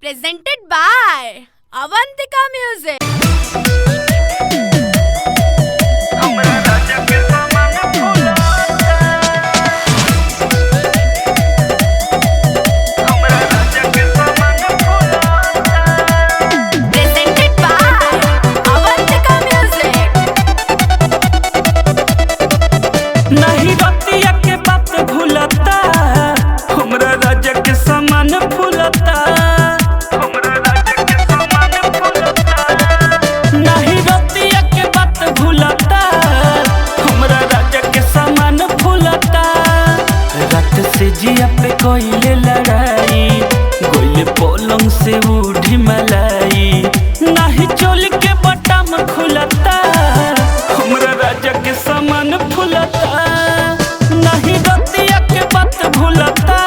presented by Avantika Music. नहीं रतिया के बात भूलता, हमरा राजा के समान फूलता, हमरा राजा के समान फूलता। नहीं रतिया के बात भूलता, हमरा राजा के समान फूलता। रात से जिया पे कोइले लड़ाई, गोइले पलंग से उठी मलाई। नहीं चोल के बटम खुलता, हमरा राजा के समान फूलता। नहीं रतिया के बात भूलता,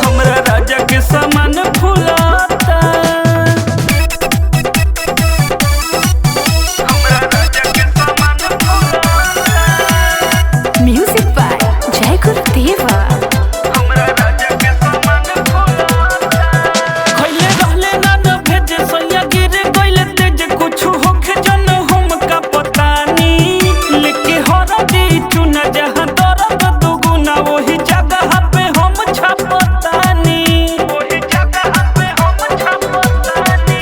हमरा राजा के समान फूलता। हमरा राजा के समान फूलता। Music by Jai Gurudeva. हमरा राजा के समान फूलता। खइले रहले ना न भेजे सोया गिर गइले तेज, कुछु होखे जन हम का पता नी। लेके हरदी चुना जहां दर्द दुगुना, वही जगह पे हम छपतानी, वही जगह पे हम छपतानी।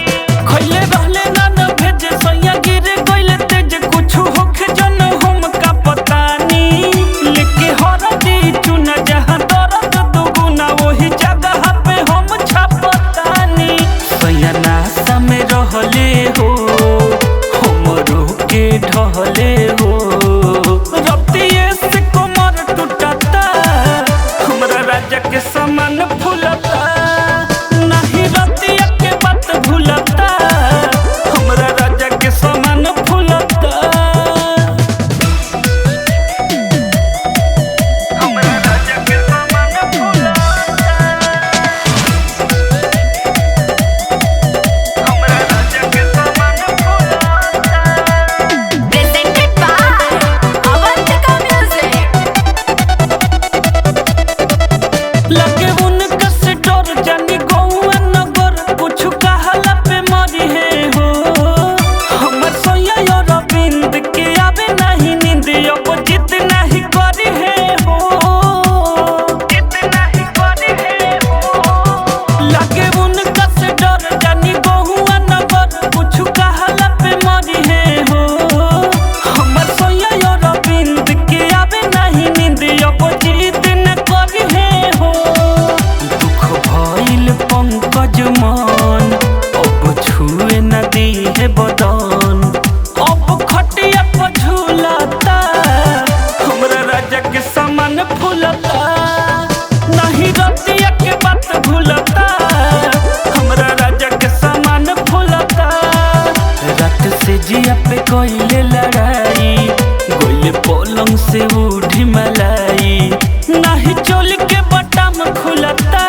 खइले रहले ना न भेजे सोया गिर गइले तेज, कुछु होखे जन हम का पता नी। लेके हरदी चुना जहां दर्द दुगुना, वही जगह पे हम छपतानी। सैया समय रहले हो, हमरो के ढहले हो। रतिये से कमर टूटता, हमरा राजा के समान फूलता। नहीं रतिया के बात भूलता, हमरा राजा के समान फूलता। हमरा राजा के समान फूलता। हमरा राजा के समान फूलता। Presented by Avantika Music. लगे उनका से डर जानी गौआ नगर, कुछ कहला पे मरी है हो। हमर सोया यो रविंद के आवे नहीं नींद, अब जित नहीं करी है हो, जित नहीं करी है हो। लगे उनका से डर जानी गौआ नगर, कुछ कहला पे मरी है हो। हमर सोया यो रविंद के आवे नहीं नींद, अब जित न करी है हो। दुख भइल पंकज मन, अब छुए न दी है बदन। अब खटिया पर झूलता, हमरा राजा के समान फूलता। नहीं रतिया के बात भूलता, हमरा राजा के समान फूलता। रात से जिया पे कोइले लड़ाई, गोइले पलंग से उठी मलाई। नहीं चोल के बटम खुलता,